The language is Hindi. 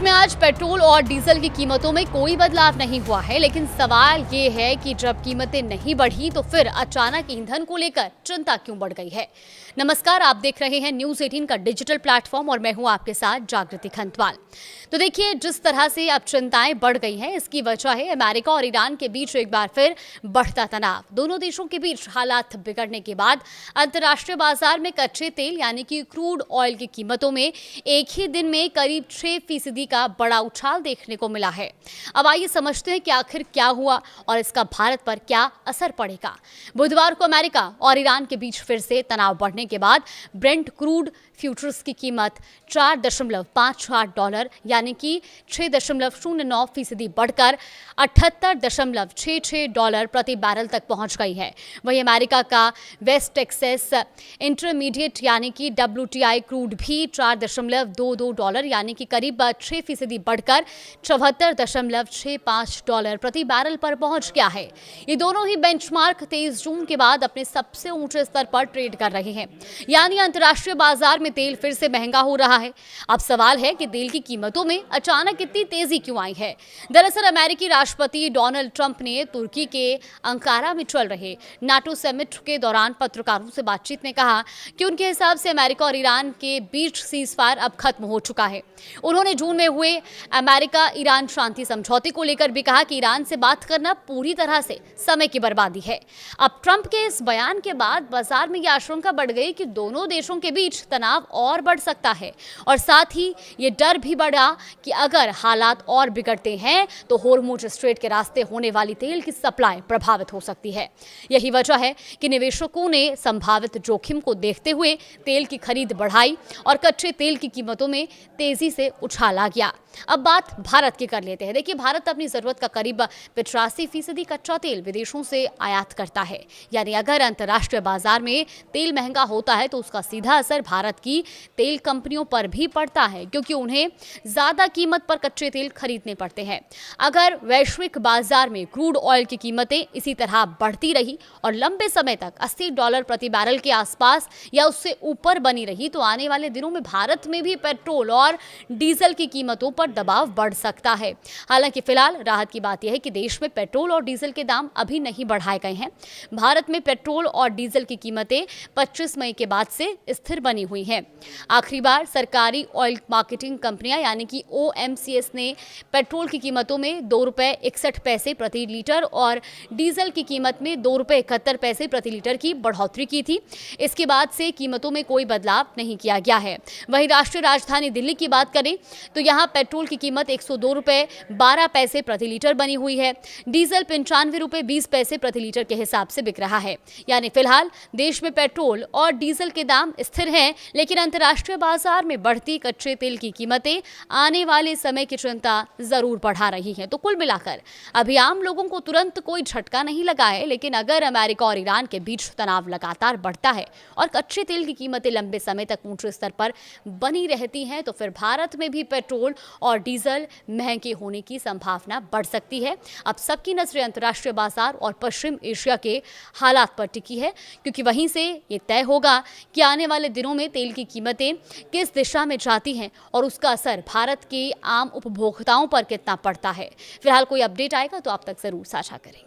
में आज पेट्रोल और डीजल की कीमतों में कोई बदलाव नहीं हुआ है, लेकिन सवाल ये है कि जब कीमतें नहीं बढ़ी तो फिर अचानक ईंधन को लेकर चिंता क्यों बढ़ गई है। नमस्कार, आप देख रहे हैं न्यूज़ 18 का डिजिटल प्लेटफॉर्म और मैं हूं आपके साथ जागृति खंतवाल। तो देखिए, जिस तरह से अब चिंताएं बढ़ गई हैं, इसकी वजह है अमेरिका और ईरान के बीच एक बार फिर बढ़ता तनाव। दोनों देशों के बीच हालात बिगड़ने के बाद अंतर्राष्ट्रीय बाजार में कच्चे तेल यानी कि क्रूड ऑयल की कीमतों में एक ही दिन में करीब 6% का बड़ा उछाल देखने को मिला है। अब आइए समझते हैं कि आखिर क्या हुआ और इसका भारत पर क्या असर पड़ेगा। बुधवार को अमेरिका और ईरान के बीच फिर से तनाव बढ़ने के बाद ब्रेंट क्रूड फ्यूचर्स की कीमत $4.58 यानी कि 6.09% बढ़कर $78.66 प्रति बैरल तक पहुंच गई है। वहीं अमेरिका का वेस्ट टेक्सास इंटरमीडिएट यानी कि WTI क्रूड भी $4.22 यानी कि करीब 6% बढ़कर $74.65 प्रति बैरल पर पहुंच गया है। ये दोनों ही बेंचमार्क 23 जून के बाद अपने सबसे ऊंचे स्तर पर ट्रेड कर रहे हैं, यानी अंतर्राष्ट्रीय बाजार में तेल फिर से महंगा हो रहा है। अब सवाल है कि तेल की कीमतों में अचानक इतनी तेजी क्यों आई है। दरअसल अमेरिकी राष्ट्रपति डोनाल्ड ट्रंप ने तुर्की के अंकारा में चल रहे नाटो समिट के दौरान पत्रकारों से बातचीत में कहा कि उनके हिसाब से अमेरिका और ईरान के बीच सीजफायर अब खत्म हो चुका है। उन्होंने जून में हुए अमेरिका ईरान शांति समझौते को लेकर भी कहा कि ईरान से बात करना पूरी तरह से समय की बर्बादी है। अब ट्रंप के इस बयान के बाद बाजार में यह आशंका बढ़ गई कि दोनों देशों के बीच तनाव और बढ़ सकता है और साथ ही ये डर भी बढ़ा कि अगर हालात और बिगड़ते हैं तो होर्मुज स्ट्रेट के रास्ते होने वाली तेल की सप्लाई प्रभावित हो सकती है। यही वजह है कि निवेशकों ने संभावित जोखिम को देखते हुए तेल की खरीद बढ़ाई और कच्चे तेल की कीमतों में तेजी से उछाल आ गया। अब बात भारत की कर लेते हैं। देखिए, भारत अपनी जरूरत का करीब 85% कच्चा तेल विदेशों से आयात करता है, यानी अगर अंतर्राष्ट्रीय बाजार में तेल महंगा होता है तो उसका सीधा असर भारत की तेल कंपनियों पर भी पड़ता है, क्योंकि उन्हें ज्यादा कीमत पर कच्चे तेल खरीदने पड़ते हैं। अगर वैश्विक बाजार में क्रूड ऑयल की कीमतें इसी तरह बढ़ती रही और लंबे समय तक $80 प्रति बैरल के आसपास या उससे ऊपर बनी रही तो आने वाले दिनों में भारत में भी पेट्रोल और डीजल की कीमतों पर दबाव बढ़ सकता है। हालांकि फिलहाल राहत की बात यह है कि देश में पेट्रोल और डीजल के दाम अभी नहीं बढ़ाए गए हैं। भारत में पेट्रोल और डीजल की कीमतें 25 मई के बाद से स्थिर बनी हुई हैं। आखिरी बार सरकारी ऑयल मार्केटिंग कंपनियां यानी कि OMCS ने पेट्रोल की कीमतों में ₹2.61 प्रति लीटर और डीजल की कीमत में ₹2.71 प्रति लीटर की बढ़ोतरी की थी। इसके बाद से कीमतों में कोई बदलाव नहीं किया गया है। वहीं राष्ट्रीय राजधानी दिल्ली की बात करें तो यहां पेट्रोल की कीमत $102.12 प्रति लीटर बनी हुई है। डीजल ₹95.20 प्रति लीटर के हिसाब से बिक रहा है। यानी फिलहाल देश में पेट्रोल और डीजल के दाम स्थिर हैं, लेकिन अंतर्राष्ट्रीय बाजार में बढ़ती कच्चे तेल की कीमतें आने वाले समय की चिंता जरूर बढ़ा रही हैं। तो कुल मिलाकर अभी आम लोगों को तुरंत कोई झटका नहीं लगा है, लेकिन अगर अमेरिका और ईरान के बीच तनाव लगातार बढ़ता है और कच्चे तेल की कीमतें लंबे समय तक ऊंचे स्तर पर बनी रहती हैं तो फिर भारत में भी पेट्रोल और डीजल महंगे होने की संभावना बढ़ सकती है। अब सबकी नजरें अंतर्राष्ट्रीय बाजार और पश्चिम एशिया के हालात पर टिकी है, क्योंकि वहीं से ये तय होगा कि आने वाले दिनों में तेल की कीमतें किस दिशा में जाती हैं और उसका असर भारत के आम उपभोक्ताओं पर कितना पड़ता है। फिलहाल कोई अपडेट आएगा तो आप तक जरूर साझा करेंगे।